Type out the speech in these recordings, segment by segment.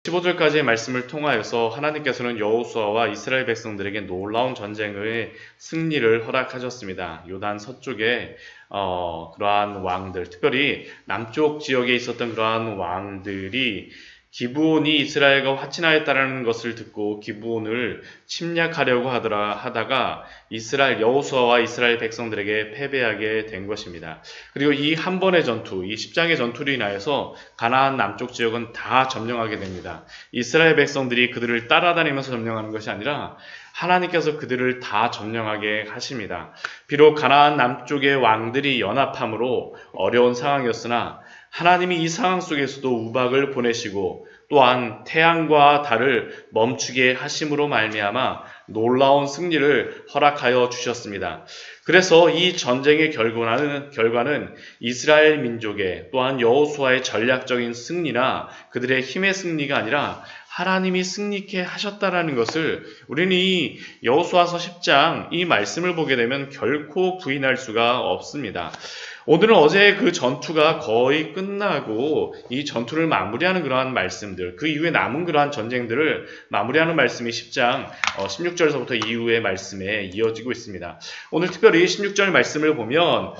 15절까지의 말씀을 통하여서 하나님께서는 여호수아와 이스라엘 백성들에게 놀라운 전쟁의 승리를 허락하셨습니다. 요단 서쪽에 그러한 왕들, 특별히 남쪽 지역에 있었던 그러한 왕들이 기브온이 이스라엘과 화친하였다는 것을 듣고 기브온을 침략하려고 하다가 이스라엘 여호수아와 이스라엘 백성들에게 패배하게 된 것입니다. 그리고 이 한 번의 전투, 이 10장의 전투로 인하여서 가나안 남쪽 지역은 다 점령하게 됩니다. 이스라엘 백성들이 그들을 따라다니면서 점령하는 것이 아니라 하나님께서 그들을 다 점령하게 하십니다. 비록 가나안 남쪽의 왕들이 연합함으로 어려운 상황이었으나 하나님이 이 상황 속에서도 우박을 보내시고 또한 태양과 달을 멈추게 하심으로 말미암아 놀라운 승리를 허락하여 주셨습니다. 그래서 이 전쟁의 결과는 이스라엘 민족의 또한 여호수아의 전략적인 승리나 그들의 힘의 승리가 아니라 하나님이 승리케 하셨다라는 것을 우리는 이 여호수아서 10장 이 말씀을 보게 되면 결코 부인할 수가 없습니다. 오늘은 어제 그 전투가 거의 끝나고 이 전투를 마무리하는 그러한 말씀들, 그 이후에 남은 그러한 전쟁들을 마무리하는 말씀이 10장 16절서부터 이후의 말씀에 이어지고 있습니다. 오늘 특별히 16절 말씀을 보면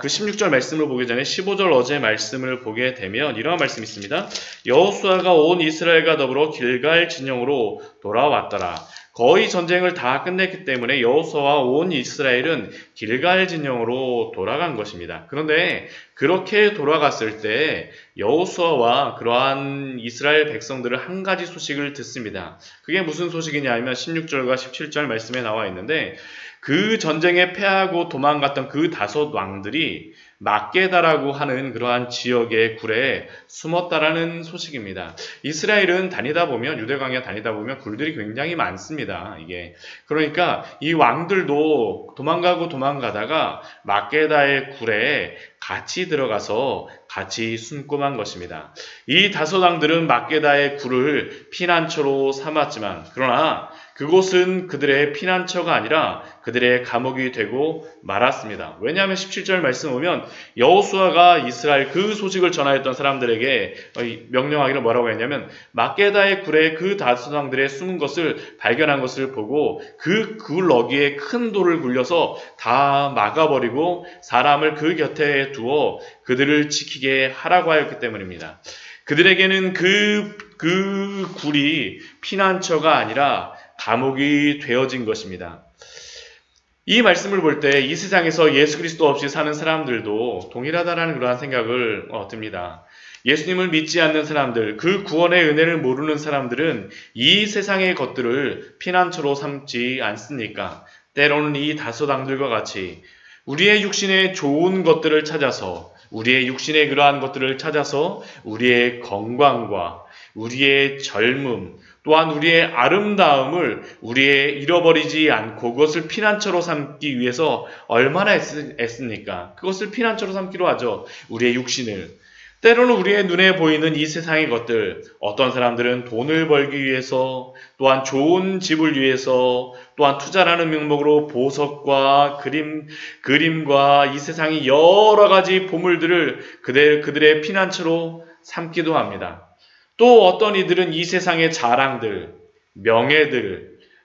그 16절 말씀을 보기 전에 15절 어제 말씀을 보게 되면 이러한 말씀이 있습니다. 여호수아가 온 이스라엘과 더불어 길갈 진영으로 돌아왔더라. 거의 전쟁을 다 끝냈기 때문에 여호수아와 온 이스라엘은 길갈 진영으로 돌아간 것입니다. 그런데 그렇게 돌아갔을 때 여호수아와 그러한 이스라엘 백성들은 한 가지 소식을 듣습니다. 그게 무슨 소식이냐 하면 16절과 17절 말씀에 나와 있는데 그 전쟁에 패하고 도망갔던 그 다섯 왕들이 막게다라고 하는 그러한 지역의 굴에 숨었다라는 소식입니다. 이스라엘은 다니다 보면 유대 광야 다니다 보면 굴들이 굉장히 많습니다. 그러니까 이 왕들도 도망가다가 막게다의 굴에 같이 들어가서 같이 숨고만 것입니다. 이 다섯 왕들은 막게다의 굴을 피난처로 삼았지만 그러나 그곳은 그들의 피난처가 아니라 그들의 감옥이 되고 말았습니다. 왜냐하면 17절 말씀 보면 여호수아가 이스라엘 그 소식을 전하였던 사람들에게 명령하기를 뭐라고 했냐면 막게다의 굴에 그 다섯 왕들의 숨은 것을 발견한 것을 보고 그 굴 어귀에 큰 돌을 굴려서 다 막아버리고 사람을 그 곁에 두어 그들을 지키게 하라고 하였기 때문입니다. 그들에게는 그 굴이 피난처가 아니라 감옥이 되어진 것입니다. 이 말씀을 볼 때 이 세상에서 예수 그리스도 없이 사는 사람들도 동일하다라는 그러한 생각을 듭니다. 예수님을 믿지 않는 사람들, 그 구원의 은혜를 모르는 사람들은 이 세상의 것들을 피난처로 삼지 않습니까? 때로는 이 다섯 왕들과 같이 우리의 육신의 좋은 것들을 찾아서 우리의 육신의 그러한 것들을 찾아서 우리의 건강과 우리의 젊음 또한 우리의 아름다움을 우리의 잃어버리지 않고 그것을 피난처로 삼기 위해서 얼마나 애씁니까? 그것을 피난처로 삼기로 하죠. 우리의 육신을. 때로는 우리의 눈에 보이는 이 세상의 것들, 어떤 사람들은 돈을 벌기 위해서, 또한 좋은 집을 위해서, 또한 투자라는 명목으로 보석과 그림과 이 세상의 여러 가지 보물들을 그들의 피난처로 삼기도 합니다. 또 어떤 이들은 이 세상의 자랑들,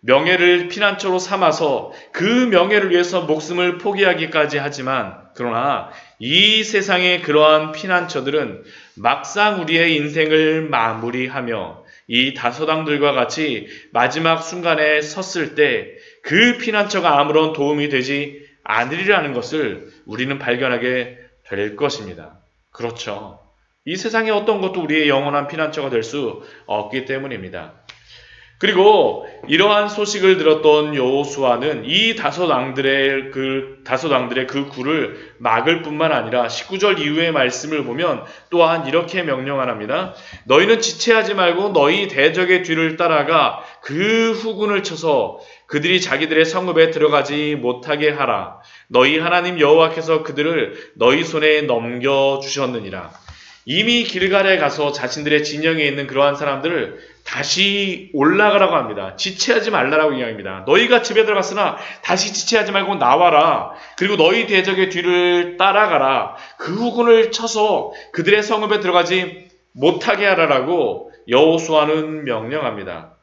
명예를 피난처로 삼아서 그 명예를 위해서 목숨을 포기하기까지 하지만 그러나 이 세상의 그러한 피난처들은 막상 우리의 인생을 마무리하며 이 다섯 왕들과 같이 마지막 순간에 섰을 때 그 피난처가 아무런 도움이 되지 않으리라는 것을 우리는 발견하게 될 것입니다. 그렇죠. 이 세상의 어떤 것도 우리의 영원한 피난처가 될 수 없기 때문입니다. 그리고 이러한 소식을 들었던 여호수아는 이 다섯 왕들의 그 굴을 막을 뿐만 아니라 19절 이후의 말씀을 보면 또한 이렇게 명령합니다. 너희는 지체하지 말고 너희 대적의 뒤를 따라가 그 후군을 쳐서 그들이 자기들의 성읍에 들어가지 못하게 하라. 너희 하나님 여호와께서 그들을 너희 손에 넘겨주셨느니라. 이미 길갈에 가서 자신들의 진영에 있는 그러한 사람들을 다시 올라가라고 합니다. 지체하지 말라라고 이야기합니다. 너희가 집에 들어갔으나 다시 지체하지 말고 나와라. 그리고 너희 대적의 뒤를 따라가라. 그 후군을 쳐서 그들의 성읍에 들어가지 못하게 하라라고 여호수아는 명령합니다.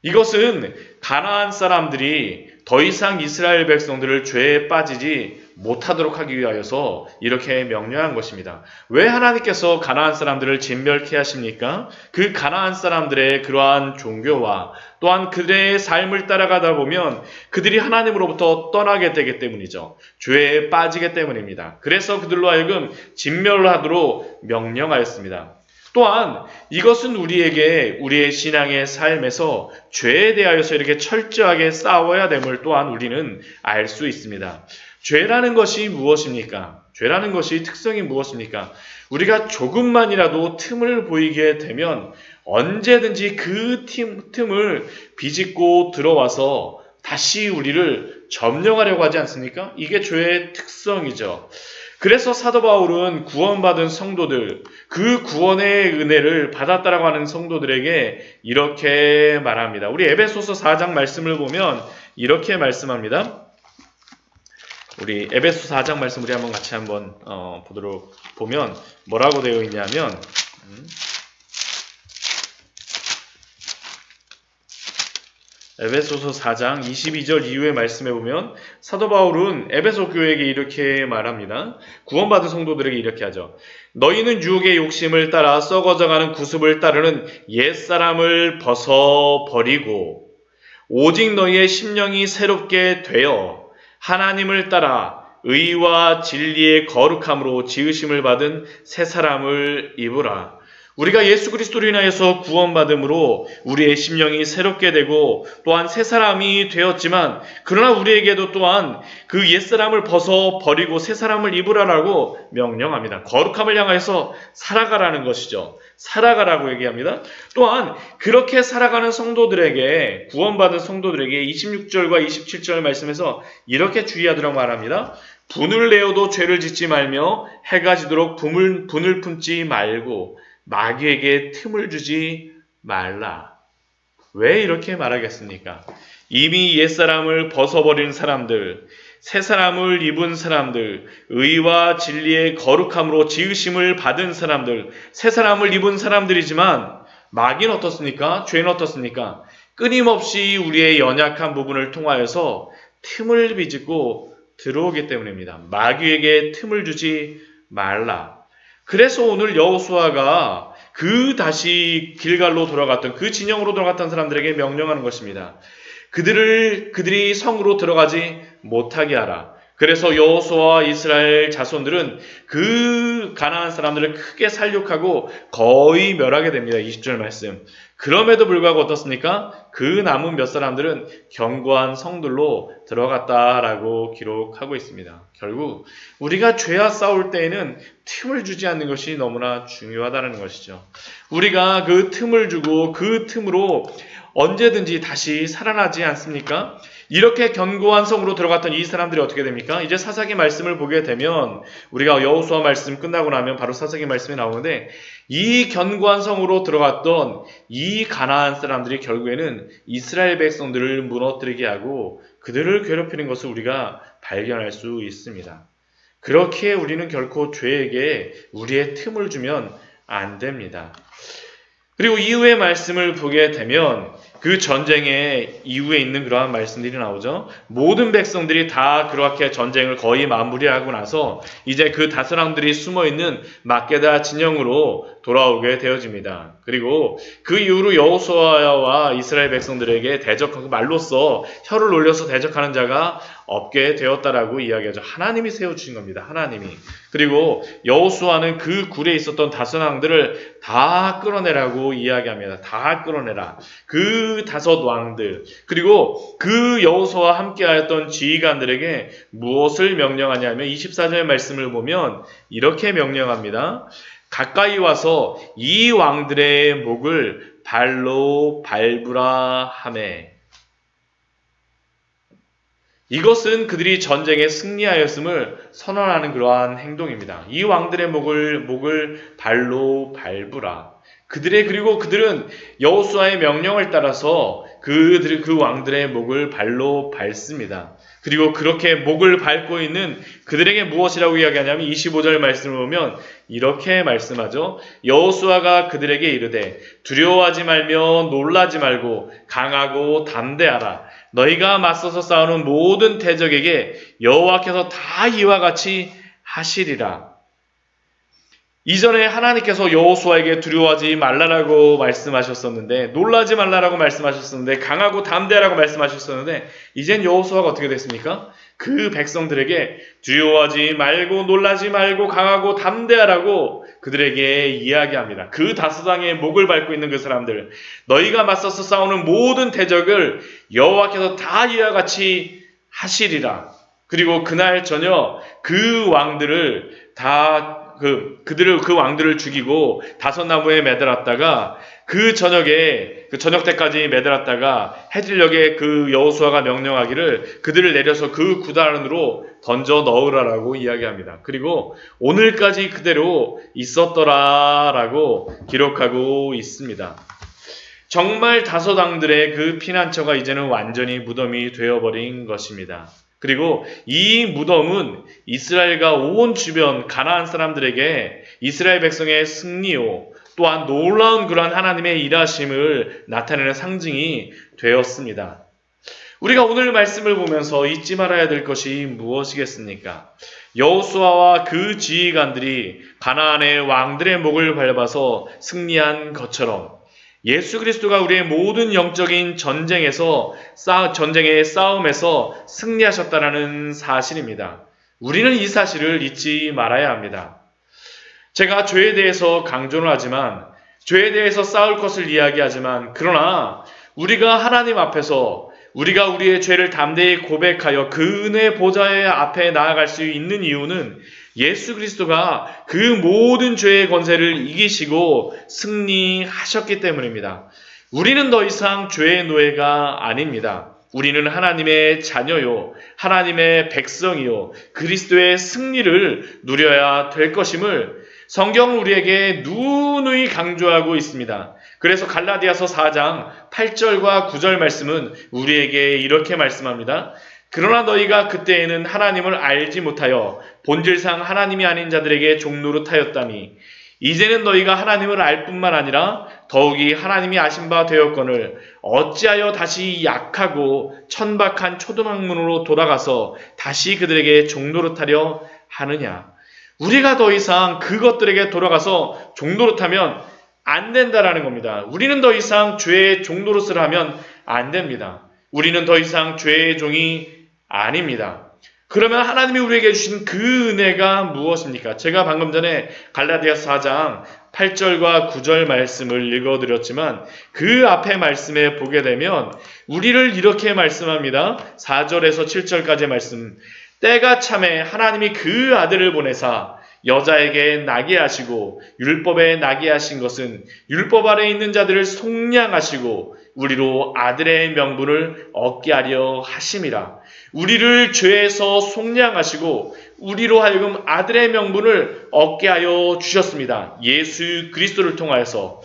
이것은 가나안 사람들이 더 이상 이스라엘 백성들을 죄에 빠지지 못하도록 하기 위하여서 이렇게 명령한 것입니다. 왜 하나님께서 가나안 사람들을 진멸케 하십니까? 그 가나안 사람들의 그러한 종교와 또한 그들의 삶을 따라가다 보면 그들이 하나님으로부터 떠나게 되기 때문이죠. 죄에 빠지기 때문입니다. 그래서 그들로 하여금 진멸하도록 명령하였습니다. 또한 이것은 우리에게 우리의 신앙의 삶에서 죄에 대하여서 이렇게 철저하게 싸워야 됨을 또한 우리는 알 수 있습니다. 죄라는 것이 무엇입니까? 죄라는 것이 특성이 무엇입니까? 우리가 조금만이라도 틈을 보이게 되면 언제든지 그 틈을 비집고 들어와서 다시 우리를 점령하려고 하지 않습니까? 이게 죄의 특성이죠. 그래서 사도 바울은 구원받은 성도들, 그 구원의 은혜를 받았다라고 하는 성도들에게 이렇게 말합니다. 우리 에베소서 4장 말씀을 보면 이렇게 말씀합니다. 우리 에베소 4장 말씀 우리 한번 같이 한번 보도록 보면 뭐라고 되어 있냐면 에베소서 4장 22절 이후의 말씀에 보면 사도 바울은 에베소 교회에게 이렇게 말합니다. 구원받은 성도들에게 이렇게 하죠. 너희는 유혹의 욕심을 따라 썩어져가는 구습을 따르는 옛사람을 벗어버리고 오직 너희의 심령이 새롭게 되어 하나님을 따라 의와 진리의 거룩함으로 지으심을 받은 새 사람을 입으라. 우리가 예수 그리스도로 인하여서 구원받음으로 우리의 심령이 새롭게 되고 또한 새 사람이 되었지만 그러나 우리에게도 또한 그 옛사람을 벗어버리고 새 사람을 입으라라고 명령합니다. 거룩함을 향해서 살아가라는 것이죠. 살아가라고 얘기합니다. 또한 그렇게 살아가는 성도들에게 구원받은 성도들에게 26절과 27절 말씀에서 이렇게 주의하도록 말합니다. 분을 내어도 죄를 짓지 말며 해가 지도록 분을 품지 말고 마귀에게 틈을 주지 말라. 왜 이렇게 말하겠습니까? 이미 옛사람을 벗어버린 사람들, 새 사람을 입은 사람들, 의와 진리의 거룩함으로 지으심을 받은 사람들, 새 사람을 입은 사람들이지만 마귀는 어떻습니까? 죄는 어떻습니까? 끊임없이 우리의 연약한 부분을 통하여서 틈을 비집고 들어오기 때문입니다. 마귀에게 틈을 주지 말라. 그래서 오늘 여호수아가 다시 길갈로 돌아갔던 그 진영으로 돌아갔던 사람들에게 명령하는 것입니다. 그들이 성으로 들어가지 못하게 하라. 그래서 여호수아와 이스라엘 자손들은 그 가나안 사람들을 크게 살육하고 거의 멸하게 됩니다. 20절 말씀. 그럼에도 불구하고 어떻습니까? 그 남은 몇 사람들은 견고한 성들로 들어갔다라고 기록하고 있습니다. 결국 우리가 죄와 싸울 때에는 틈을 주지 않는 것이 너무나 중요하다는 것이죠. 우리가 그 틈을 주고 그 틈으로 언제든지 다시 살아나지 않습니까? 이렇게 견고한 성으로 들어갔던 이 사람들이 어떻게 됩니까? 이제 사사기 말씀을 보게 되면 우리가 여호수아 말씀 끝나고 나면 바로 사사기 말씀이 나오는데 이 견고한 성으로 들어갔던 이 가나안 사람들이 결국에는 이스라엘 백성들을 무너뜨리게 하고 그들을 괴롭히는 것을 우리가 발견할 수 있습니다. 그렇게 우리는 결코 죄에게 우리의 틈을 주면 안 됩니다. 그리고 이후의 말씀을 보게 되면 그 전쟁의 이후에 있는 그러한 말씀들이 나오죠. 모든 백성들이 다 그렇게 전쟁을 거의 마무리하고 나서 이제 그 다스람들이 숨어있는 막게다 진영으로 돌아오게 되어집니다. 그리고 그 이후로 여호수아와 이스라엘 백성들에게 대적하고 말로써 혀를 올려서 대적하는 자가 없게 되었다라고 이야기하죠. 하나님이 세워주신 겁니다. 하나님이. 그리고 여호수아는 그 굴에 있었던 다스왕들을 다 끌어내라고 이야기합니다. 다 끌어내라. 그 다섯 왕들 그리고 그 여호수아와 함께하였던 지휘관들에게 무엇을 명령하냐면 24절 말씀을 보면 이렇게 명령합니다. 가까이 와서 이 왕들의 목을 발로 밟으라 하매. 이것은 그들이 전쟁에 승리하였음을 선언하는 그러한 행동입니다. 이 왕들의 목을 발로 밟으라. 그리고 그들은 여호수아의 명령을 따라서 그 왕들의 목을 발로 밟습니다. 그리고 그렇게 목을 밟고 있는 그들에게 무엇이라고 이야기하냐면 25절 말씀을 보면 이렇게 말씀하죠. 여호수아가 그들에게 이르되 두려워하지 말며 놀라지 말고 강하고 담대하라. 너희가 맞서서 싸우는 모든 대적에게 여호와께서 다 이와 같이 하시리라. 이전에 하나님께서 여호수아에게 두려워하지 말라라고 말씀하셨었는데, 놀라지 말라라고 말씀하셨었는데, 강하고 담대하라고 말씀하셨었는데, 이젠 여호수아가 어떻게 됐습니까? 그 백성들에게 두려워하지 말고 놀라지 말고 강하고 담대하라고 그들에게 이야기합니다. 그 다스당의 목을 밟고 있는 그 사람들, 너희가 맞서서 싸우는 모든 대적을 여호와께서 다 이와 같이 하시리라. 그리고 그날 저녁 그 왕들을 다 그 왕들을 죽이고 다섯 나무에 매달았다가 그 저녁 때까지 매달았다가 해질녘에 그 여호수아가 명령하기를 그들을 내려서 그 구단으로 던져 넣으라라고 이야기합니다. 그리고 오늘까지 그대로 있었더라라고 기록하고 있습니다. 정말 다섯 왕들의 그 피난처가 이제는 완전히 무덤이 되어버린 것입니다. 그리고 이 무덤은 이스라엘과 온 주변 가나안 사람들에게 이스라엘 백성의 승리요 또한 놀라운 그러한 하나님의 일하심을 나타내는 상징이 되었습니다. 우리가 오늘 말씀을 보면서 잊지 말아야 될 것이 무엇이겠습니까? 여호수아와 그 지휘관들이 가나안의 왕들의 목을 밟아서 승리한 것처럼 예수 그리스도가 우리의 모든 영적인 전쟁의 싸움에서 승리하셨다는 사실입니다. 우리는 이 사실을 잊지 말아야 합니다. 제가 죄에 대해서 강조를 하지만, 죄에 대해서 싸울 것을 이야기하지만, 그러나 우리가 하나님 앞에서 우리가 우리의 죄를 담대히 고백하여 그 은혜 보좌의 앞에 나아갈 수 있는 이유는 예수 그리스도가 그 모든 죄의 권세를 이기시고 승리하셨기 때문입니다. 우리는 더 이상 죄의 노예가 아닙니다. 우리는 하나님의 자녀요, 하나님의 백성이요, 그리스도의 승리를 누려야 될 것임을 성경은 우리에게 누누이 강조하고 있습니다. 그래서 갈라디아서 4장 8절과 9절 말씀은 우리에게 이렇게 말씀합니다. 그러나 너희가 그때에는 하나님을 알지 못하여 본질상 하나님이 아닌 자들에게 종노릇하였다니 이제는 너희가 하나님을 알 뿐만 아니라 더욱이 하나님이 아신 바 되었거늘 어찌하여 다시 약하고 천박한 초등학문으로 돌아가서 다시 그들에게 종노릇하려 하느냐. 우리가 더 이상 그것들에게 돌아가서 종노릇하면 안 된다라는 겁니다. 우리는 더 이상 죄의 종노릇을 하면 안 됩니다. 우리는 더 이상 죄의 종이 아닙니다. 그러면 하나님이 우리에게 주신 그 은혜가 무엇입니까? 제가 방금 전에 갈라디아서 4장 8절과 9절 말씀을 읽어드렸지만 그 앞에 말씀에 보게 되면 우리를 이렇게 말씀합니다. 4절에서 7절까지의 말씀. 때가 참에 하나님이 그 아들을 보내사 여자에게 나게 하시고 율법에 나게 하신 것은 율법 아래 있는 자들을 속량하시고 우리로 아들의 명분을 얻게 하려 하심이라. 우리를 죄에서 속량하시고 우리로 하여금 아들의 명분을 얻게 하여 주셨습니다. 예수 그리스도를 통하여서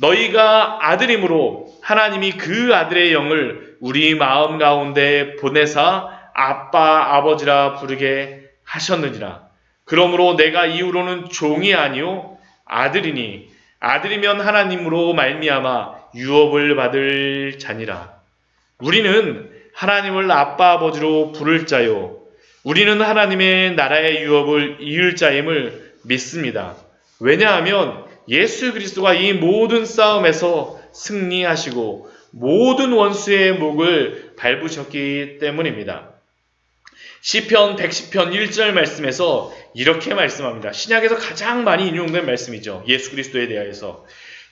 너희가 아들임으로 하나님이 그 아들의 영을 우리 마음 가운데 보내사 아빠 아버지라 부르게 하셨느니라. 그러므로 내가 이후로는 종이 아니요 아들이니 아들이면 하나님으로 말미암아 유업을 받을 자니라. 우리는 하나님을 아빠 아버지로 부를 자요 우리는 하나님의 나라의 유업을 이을 자임을 믿습니다. 왜냐하면 예수 그리스도가 이 모든 싸움에서 승리하시고 모든 원수의 목을 밟으셨기 때문입니다. 시편 110편 1절 말씀에서 이렇게 말씀합니다. 신약에서 가장 많이 인용된 말씀이죠. 예수 그리스도에 대하여서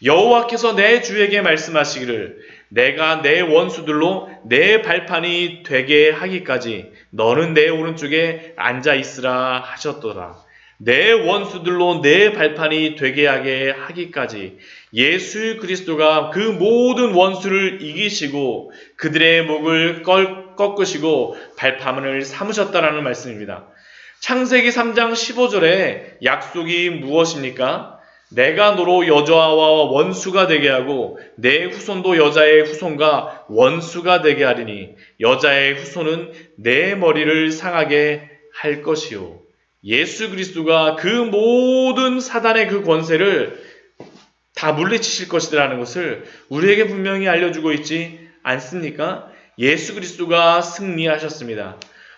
여호와께서 내 주에게 말씀하시기를 내가 내 원수들로 내 발판이 되게 하기까지 너는 내 오른쪽에 앉아 있으라 하셨더라. 내 원수들로 내 발판이 되게 하게 하기까지 예수 그리스도가 그 모든 원수를 이기시고 그들의 목을 꺾으시고 발판을 삼으셨다라는 말씀입니다. 창세기 3장 15절에 약속이 무엇입니까? 내가 너로 여자와 원수가 되게 하고 내 후손도 여자의 후손과 원수가 되게 하리니 여자의 후손은 내 머리를 상하게 할 것이요. 예수 그리스도가 그 모든 사단의 그 권세를 다 물리치실 것이라는 것을 우리에게 분명히 알려주고 있지 않습니까? 예수 그리스도가 승리하셨습니다.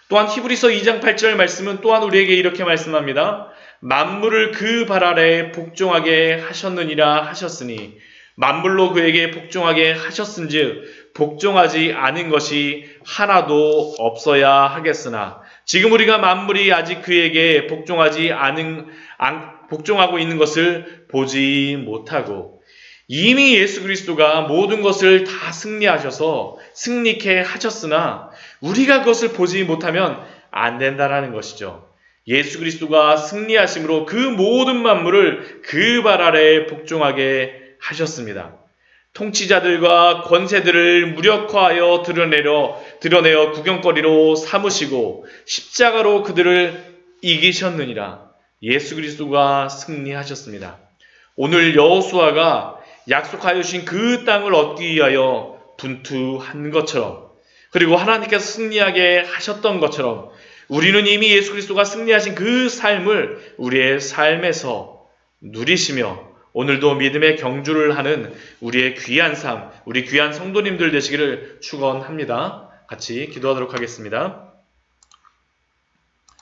또한 히브리서 2장 8절 말씀은 또한 우리에게 이렇게 말씀합니다. 만물을 그 발 아래 복종하게 하셨느니라 하셨으니 만물로 그에게 복종하게 하셨은즉 복종하지 않은 것이 하나도 없어야 하겠으나 지금 우리가 만물이 아직 그에게 복종하고 있는 것을 보지 못하고 이미 예수 그리스도가 모든 것을 다 승리하셔서 승리케 하셨으나 우리가 그것을 보지 못하면 안 된다라는 것이죠. 예수 그리스도가 승리하심으로 그 모든 만물을 그 발 아래 복종하게 하셨습니다. 통치자들과 권세들을 무력화하여 드러내어 구경거리로 삼으시고 십자가로 그들을 이기셨느니라. 예수 그리스도가 승리하셨습니다. 오늘 여호수아가 약속하여 주신 그 땅을 얻기 위하여 분투한 것처럼 그리고 하나님께서 승리하게 하셨던 것처럼 우리는 이미 예수 그리스도가 승리하신 그 삶을 우리의 삶에서 누리시며 오늘도 믿음의 경주를 하는 우리의 귀한 삶, 우리 귀한 성도님들 되시기를 축원합니다. 같이 기도하도록 하겠습니다.